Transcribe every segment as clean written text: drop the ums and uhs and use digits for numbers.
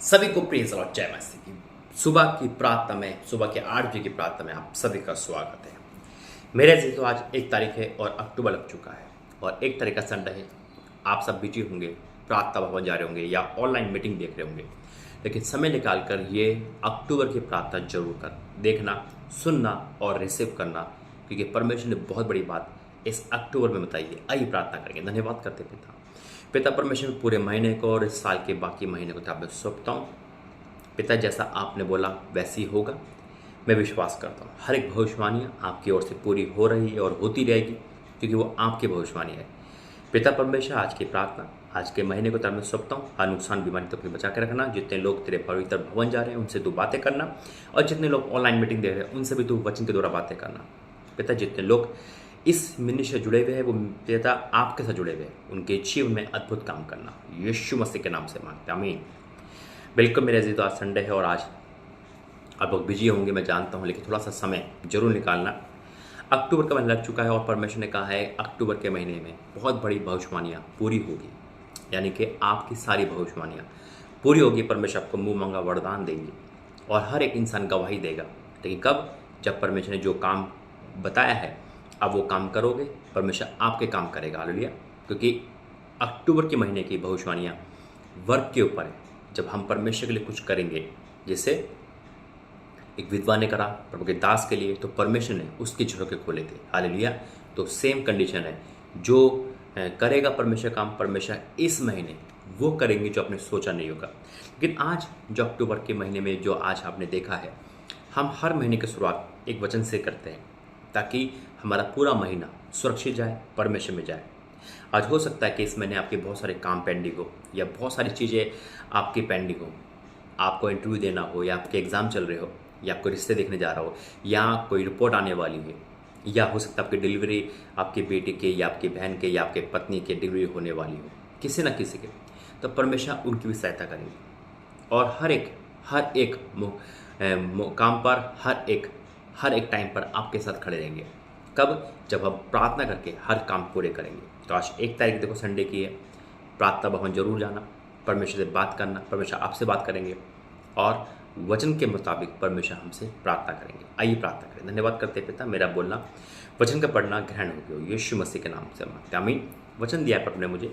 सभी को प्रेज और जय मसीह की सुबह की प्रार्थना में, सुबह के 8 बजे की प्रार्थना में आप सभी का स्वागत है। मेरे जी तो आज 1 तारीख है और अक्टूबर लग चुका है और 1 तारीख का संडे है। आप सब बिजी होंगे, प्रार्थना भवन जा रहे होंगे या ऑनलाइन मीटिंग देख रहे होंगे, लेकिन समय निकाल कर ये अक्टूबर की प्रार्थना जरूर कर देखना, सुनना और रिसीव करना, क्योंकि परमेश्वर ने बहुत बड़ी बात इस अक्टूबर में बताई है। आइए प्रार्थना करेंगे। धन्यवाद करते पिता परमेश्वर, पूरे महीने को और इस साल के बाकी महीने को मैं सौंपता हूँ। पिता, जैसा आपने बोला वैसे ही होगा। मैं विश्वास करता हूँ हर एक भविष्यवाणियाँ आपकी ओर से पूरी हो रही है और होती रहेगी, क्योंकि वो आपकी भविष्यवाणी है। पिता परमेश्वर, आज की प्रार्थना, आज के महीने को मैं सौंपता हूँ। हर नुकसान बीमारी तो अपनी बचा के रखना। जितने लोग तेरे पवित्र भवन जा रहे हैं उनसे तू बातें करना, और जितने लोग ऑनलाइन मीटिंग देख रहे हैं उनसे भी तू वचन के द्वारा बातें करना। पिता, जितने लोग इस मिनिस्ट्री से जुड़े हुए हैं वो पिता आपके साथ जुड़े हुए हैं, उनके जीवन में अद्भुत काम करना, यीशु मसीह के नाम से मांगते हैं, आमीन। बिल्कुल मेरे अजीज, तो आज संडे है और आज आप लोग बिजी होंगे, मैं जानता हूँ, लेकिन थोड़ा सा समय जरूर निकालना। अक्टूबर का महीना लग चुका है और परमेश्वर ने कहा है अक्टूबर के महीने में बहुत बड़ी भविष्यवाणियाँ पूरी होगी, यानी कि आपकी सारी भविष्यवाणियाँ पूरी होगी। परमेश्वर आपको मुँह मांगा वरदान देंगे और हर एक इंसान गवाही देगा। लेकिन कब? जब परमेश्वर ने जो काम बताया है अब वो काम करोगे, परमेश्वर आपके काम करेगा। हालेलुया। क्योंकि अक्टूबर के महीने की भविष्यवाणियाँ वर्क के ऊपर है। जब हम परमेश्वर के लिए कुछ करेंगे, जैसे एक विधवा ने करा प्रभु के दास के लिए, तो परमेश्वर ने उसके झरोखे खोले थे। हालेलुया। तो सेम कंडीशन है, जो करेगा परमेश्वर काम, परमेश्वर इस महीने वो करेंगे जो आपने सोचा नहीं होगा। लेकिन आज जो अक्टूबर के महीने में जो आज आपने देखा है, हम हर महीने की शुरुआत एक वचन से करते हैं ताकि हमारा पूरा महीना सुरक्षित जाए, परमेश्वर में जाए। आज हो सकता है कि इस महीने आपके बहुत सारे काम पेंडिंग हो या बहुत सारी चीज़ें आपकी पेंडिंग हो, आपको इंटरव्यू देना हो या आपके एग्ज़ाम चल रहे हो या आपको रिश्ते देखने जा रहा हो या कोई रिपोर्ट आने वाली है, या हो सकता है आपकी डिलीवरी आपकी बेटी के या आपकी बहन के या आपके पत्नी के डिलीवरी होने वाली हो, किसी न किसी के, तो परमेश्वर उनकी भी सहायता करेंगे। और हर एक काम पर हर एक टाइम पर आपके साथ खड़े रहेंगे। कब? जब हम प्रार्थना करके हर काम पूरे करेंगे। तो आज 1 तारीख देखो संडे की है, प्रार्थना भवन जरूर जाना, परमेश्वर से बात करना, परमेश्वर आपसे बात करेंगे और वचन के मुताबिक परमेश्वर हमसे प्रार्थना करेंगे। आइए प्रार्थना करें। धन्यवाद करते पिता, मेरा बोलना, वचन का पढ़ना ग्रहण हो गया, यीशु मसीह के नाम से मांगते हैं, आमीन। वचन दिया पर आपने मुझे,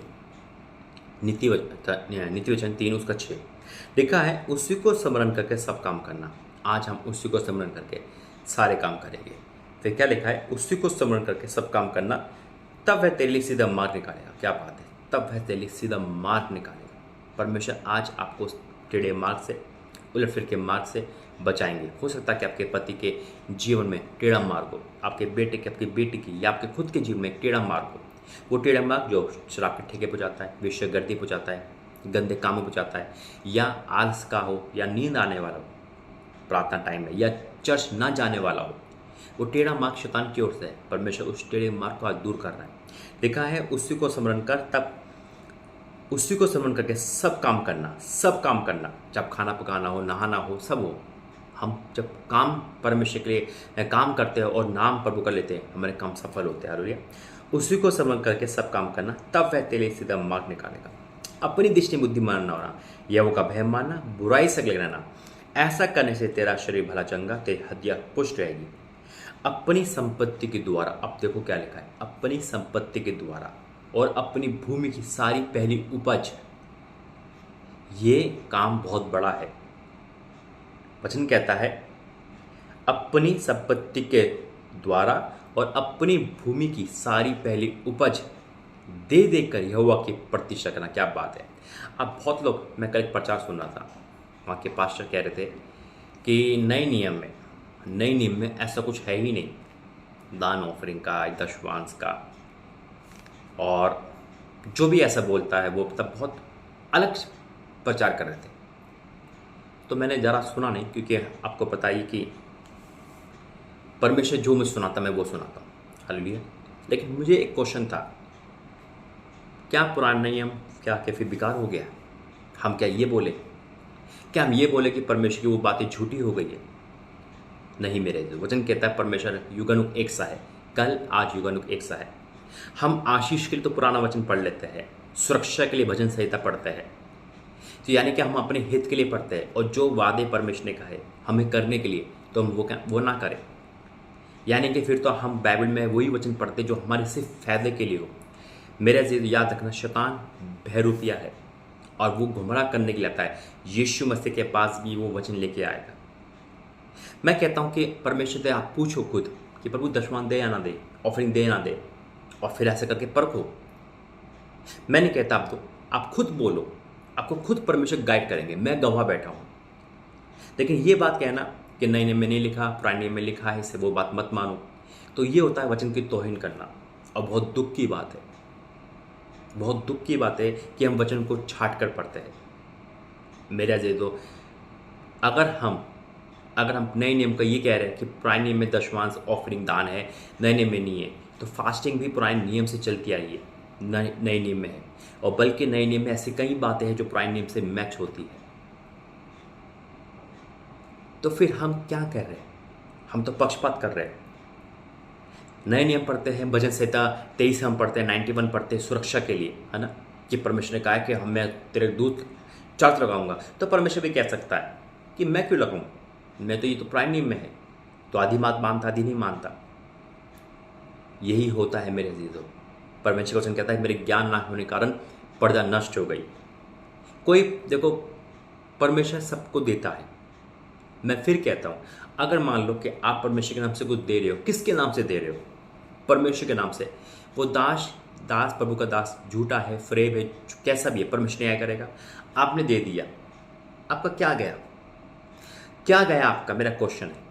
नीति वचन 3:6 लिखा है, उसी को स्मरण करके सब काम करना। आज हम उसी को स्मरण करके सारे काम करेंगे। फिर क्या लिखा है? उसी को स्मरण करके सब काम करना, तब वह तेरे लिए सीधा मार्ग निकालेगा। क्या बात है, तब वह तेरे लिए सीधा मार्ग निकालेगा। परमेश्वर आज आपको टेढ़े मार्ग से, उलट फिर के मार्ग से बचाएंगे। हो सकता है कि आपके पति के जीवन में टेढ़ा मार्ग हो, आपके बेटे के, आपकी बेटी की या आपके खुद के जीवन में टेढ़ा मार्ग हो। वो टेढ़ा मार्ग जो शराब के ठेके पर जाता है, वेश्यागर्दी पर जाता है, गंदे कामों पर जाता है, या आलस का हो, या नींद आने वाला हो प्रार्थना टाइम में, या चर्च ना जाने वाला हो, वो टेढ़ा मार्ग शैतान की ओर से है। परमेश्वर उस टेढ़े मार्ग को आज दूर कर रहा है। लिखा है, उसी को स्मरण कर, तब उसी को स्मरण करके सब काम करना। जब खाना पकाना हो, नहाना हो, सब हो, हम जब काम परमेश्वर के लिए काम करते हैं और नाम प्रभु का लेते हैं, हमारे काम सफल होते हैं। हालेलुया। उसी को स्मरण करके सब काम करना, तब वह तेरे लिए सीधा मार्ग निकालेगा। अपनी दृष्टि बुद्धिमान न होना, यहोवा का भय मानना, बुराई से अलग रहना, ऐसा करने से तेरा शरीर भला चंगा, तेरी हड्डियां पुष्ट रहेगी। अपनी संपत्ति के द्वारा, अब देखो क्या लिखा है, अपनी संपत्ति के द्वारा और अपनी भूमि की सारी पहली उपज। ये काम बहुत बड़ा है। वचन कहता है, अपनी संपत्ति के द्वारा और अपनी भूमि की सारी पहली उपज दे देकर यहोवा की प्रतिष्ठा करना। क्या बात है। अब बहुत लोग, मैं कल एक प्रचार सुन रहा था, वहाँ के पास्टर कह रहे थे कि नए नियम में ऐसा कुछ है ही नहीं, दान ऑफरिंग का, दशवांश का, और जो भी ऐसा बोलता है वो तब बहुत अलग प्रचार कर रहे थे। तो मैंने ज़रा सुना नहीं, क्योंकि आपको पता ही कि परमेश्वर जो मैं सुनाता मैं वो सुनाता हूँ। हालेलुया। लेकिन मुझे एक क्वेश्चन था, क्या पुराना नियम क्या फिर बेकार हो गया? हम क्या ये बोले कि परमेश्वर की वो बातें झूठी हो गई है? नहीं मेरे वचन कहता है परमेश्वर युगानुग एक सा है, कल आज युगानुग एक सा है। हम आशीष के लिए तो पुराना वचन पढ़ लेते हैं, सुरक्षा के लिए भजन संहिता पढ़ते हैं, तो यानी कि हम अपने हित के लिए पढ़ते हैं, और जो वादे परमेश्वर ने कहे हमें करने के लिए तो हम वो ना करें। यानी कि फिर तो हम बाइबल में वही वचन पढ़ते जो हमारे सिर्फ फायदे के लिए हो। मेरे अजीज याद रखना, शैतान बहरूपिया है और वो गुमराह करने के लिए आता है। यीशु मसीह के पास भी वो वचन लेके आएगा। मैं कहता हूं कि परमेश्वर से आप पूछो खुद कि प्रभु दशवान दे या ना दे, ऑफरिंग दे या ना दे, और फिर ऐसे करके परखो। मैं नहीं कहता आपको, आप खुद बोलो, आपको खुद परमेश्वर गाइड करेंगे। मैं गवाह बैठा हूं। लेकिन ये बात कहना कि नए नियम में नहीं लिखा, पुराने नियम में लिखा है, इससे वो बात मत मानो, तो ये होता है वचन की तौहीन करना। और बहुत दुख की बात है, बहुत दुख की बात है कि हम वचन को छाट कर पढ़ते हैं। मेरे अजीजों, अगर हम नए नियम का ये कह रहे हैं कि पुराने नियम में दशमांश ऑफरिंग दान है, नए नियम में नहीं है, तो फास्टिंग भी पुराने नियम से चलती आई है, नए नियम में है। और बल्कि नए नियम में ऐसी कई बातें हैं जो पुराने नियम से मैच होती है। तो फिर हम क्या कर रहे हैं? हम तो पक्षपात कर रहे हैं। नए नियम पढ़ते हैं, भजन संहिता 23 हम पढ़ते हैं, 91 पढ़ते हैं सुरक्षा के लिए, है ना, कि परमेश्वर ने कहा है कि मैं तेरे दूत चार्ज लगाऊंगा। तो परमेश्वर भी कह सकता है कि मैं क्यों लगाऊं, मैं तो ये तो पुराने नियम में है। तो आधी बात मानता, आधी नहीं मानता। यही होता है मेरे अजीजों। परमेश्वर का वचन कहता है मेरे ज्ञान ना होने के कारण पर्दा नष्ट हो गई। कोई देखो, परमेश्वर सबको देता है। मैं फिर कहता हूं, अगर मान लो कि आप परमेश्वर के नाम से कुछ दे रहे हो, किसके नाम से दे रहे हो? परमेश्वर के नाम से। वो दास प्रभु का दास झूठा है, फरेब है, कैसा भी है, परमेश्वर न्याय करेगा। आपने दे दिया, आपका क्या गया? क्या गया आपका? मेरा क्वेश्चन है।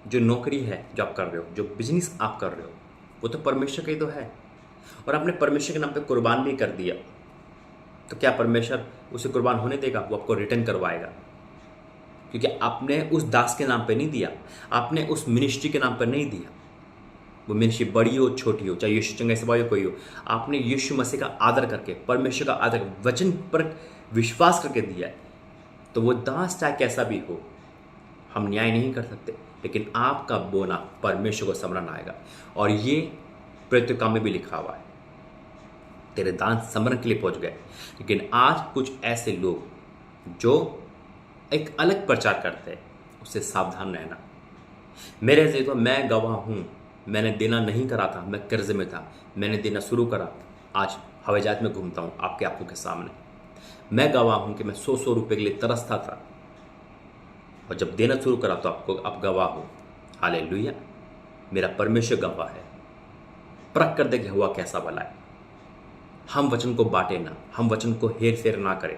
जो नौकरी है जो आप कर रहे हो, जो बिजनेस आप कर रहे हो, वो तो परमेश्वर का ही तो है। और आपने परमेश्वर के नाम पे कुर्बान भी कर दिया, तो क्या परमेश्वर उसे कुर्बान होने देगा? वो आपको रिटर्न करवाएगा। क्योंकि आपने उस दास के नाम पे नहीं दिया, आपने उस मिनिस्ट्री के नाम पर नहीं दिया। वो मिनिस्ट्री बड़ी हो छोटी हो, चाहे यीशु चंगाई सभा हो कोई हो, आपने यीशु मसीह का आदर करके, परमेश्वर का आदर, वचन पर विश्वास करके दिया है। तो वो दास चाहे कैसा भी हो, हम न्याय नहीं कर सकते, लेकिन आपका बोना परमेश्वर को समरण आएगा। और ये प्रेरितों में भी लिखा हुआ है, तेरे दान समरण के लिए पहुंच गए। लेकिन आज कुछ ऐसे लोग जो एक अलग प्रचार करते हैं, उससे सावधान रहना। मेरे अजीजों, मैं गवाह हूं, मैंने देना नहीं करा था, मैं कर्ज में था, मैंने देना शुरू करा, आज हवाई जहाज में घूमता हूं आपके आंखों के सामने। मैं गवाह हूं कि मैं 100 रुपए के लिए तरसता था, और जब देना शुरू करा तो आप गवाह हो। हालेलुया, मेरा परमेश्वर गवाह है। परख कर देखे हुआ कैसा भला है। हम वचन को बांटे ना, हम वचन को हेर फेर ना करें।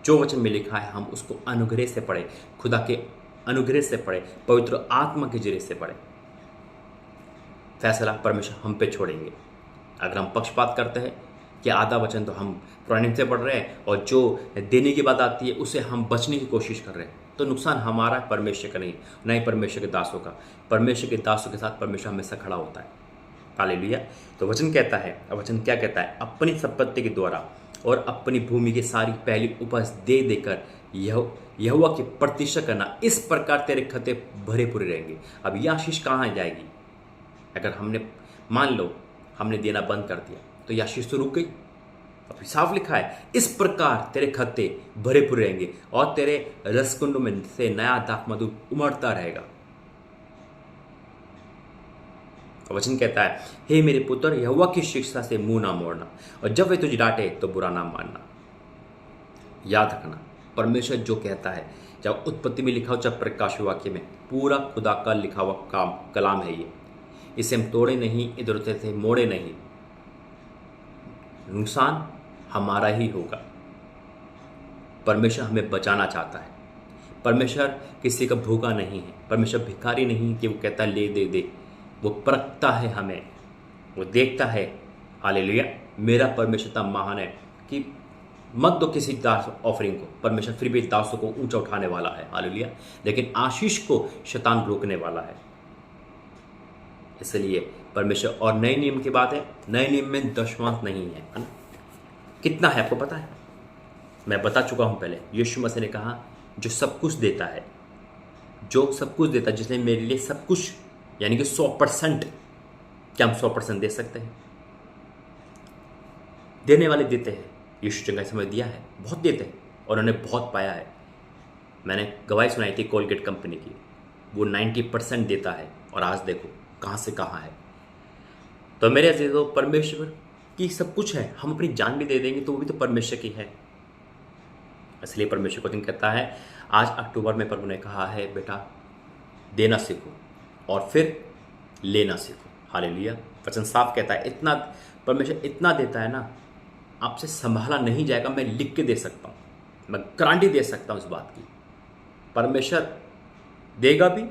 जो वचन में लिखा है हम उसको अनुग्रह से पढ़े, खुदा के अनुग्रह से पढ़े, पवित्र आत्मा के जरिए से पढ़े। फैसला परमेश्वर हम पे छोड़ेंगे। अगर हम पक्षपात करते हैं कि आधा वचन तो हम पुराने से पढ़ रहे हैं और जो देने की बात आती है उसे हम बचने की कोशिश कर रहे हैं, तो नुकसान हमारा, परमेश्वर का नहीं, ना ही परमेश्वर के दासों का। परमेश्वर के दासों के साथ परमेश्वर हमेशा खड़ा होता है। हालेलुया। तो वचन कहता है, वचन क्या कहता है? अपनी संपत्ति के द्वारा और अपनी भूमि की सारी पहली उपज दे देकर यहोवा की प्रतिष्ठा करना, इस प्रकार तेरे खते भरे पूरे रहेंगे। अब यह आशीष कहाँ जाएगी? अगर हमने, मान लो हमने देना बंद कर दिया, तो यह आशीष तो रुक गई। अब साफ लिखा है, इस प्रकार तेरे खत्ते भरे पूरे रहेंगे और तेरे रसकुंडों में से नया दाख मधु उमड़ता रहेगा। वचन कहता है, हे मेरे पुत्र, यहोवा की शिक्षा से मुंह ना मोड़ना, और जब वे तुझे डांटे तो बुरा ना मानना। याद रखना, परमेश्वर जो कहता है, चाहे उत्पत्ति में लिखा हो चाहे प्रकाश वाक्य में, पूरा खुदा का लिखा हुआ कलाम है ये। इसे हम तोड़े नहीं, इधर उधर से मोड़े नहीं। नुकसान हमारा ही होगा। परमेश्वर हमें बचाना चाहता है। परमेश्वर किसी का भूखा नहीं है। परमेश्वर भिखारी नहीं कि वो कहता है ले दे दे। वो परखता है हमें, वो देखता है। हालेलुया। मेरा परमेश्वर इतना महान है कि मत दो किसी दास ऑफरिंग को, परमेश्वर फिर भी दासों को ऊंचा उठाने वाला है। हालेलुया। लेकिन आशीष को शैतान रोकने वाला है। इसलिए परमेश्वर, और नए नियम की बात है, नए नियम में दशमांश नहीं है ना? कितना है आपको पता है? मैं बता चुका हूं पहले। यीशु मसीह ने कहा, जो सब कुछ देता है, जो सब कुछ देता है, जिसने मेरे लिए सब कुछ, यानी कि 100%, क्या हम 100% दे सकते हैं? देने वाले देते हैं। यीशु चंगाई समय दिया है, बहुत देते हैं। और उन्होंने बहुत पाया है। मैंने गवाही सुनाई थी कोलगेट कंपनी की, वो 90% देता है और आज देखो कहाँ से कहाँ है। तो मेरे अजीजों, परमेश्वर की सब कुछ है, हम अपनी जान भी दे देंगे तो वो भी तो परमेश्वर की है। इसलिए परमेश्वर को दिन कहता है, आज अक्टूबर में प्रभु ने कहा है, बेटा देना सीखो और फिर लेना सीखो। हालेलुया। वचन साफ कहता है, इतना परमेश्वर इतना देता है ना, आपसे संभाला नहीं जाएगा। मैं लिख के दे सकता हूँ, मैं गारंटी दे सकता हूँ इस बात की। परमेश्वर देगा भी,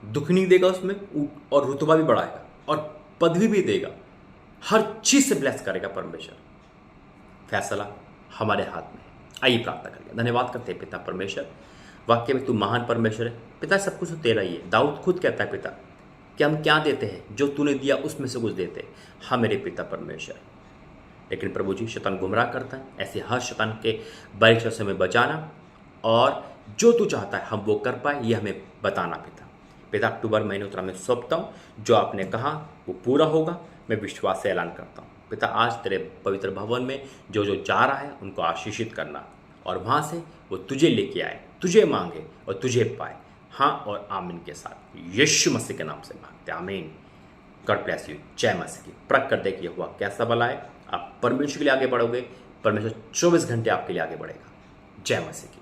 दुख नहीं देगा उसमें, और रुतबा भी बढ़ाएगा और पदवी भी देगा। हर चीज से ब्लेस करेगा परमेश्वर। फैसला हमारे हाथ में है। आइए प्रार्थना करेंगे। धन्यवाद करते हैं पिता परमेश्वर, वाक्य में तू महान परमेश्वर है पिता, सब कुछ तो तेरा ही है। दाऊद खुद कहता है पिता कि हम क्या देते हैं, जो तूने दिया उसमें से कुछ देते हैं। हाँ मेरे पिता परमेश्वर, लेकिन प्रभु जी शैतान गुमराह करता है, ऐसे हर शैतान के बारीक से हमें बचाना और जो तू चाहता है हम वो कर पाए, ये हमें बताना पिता। पिता अक्टूबर महीने उत्तरा में सौंपता हूँ, जो आपने कहा वो पूरा होगा, मैं विश्वास से ऐलान करता हूँ पिता। आज तेरे पवित्र भवन में जो जो जा रहा है उनको आशीषित करना, और वहाँ से वो तुझे लेके आए, तुझे मांगे और तुझे पाए। हाँ और आमीन के साथ यीशु मसीह के नाम से मांगते हैं, आमीन। God bless you. जय मसीह की। प्रक कर दे कि हुआ कैसा भला है। आप परमेश्वर के लिए आगे बढ़ोगे, परमेश्वर 24 घंटे आपके लिए आगे बढ़ेगा। जय मसीह की।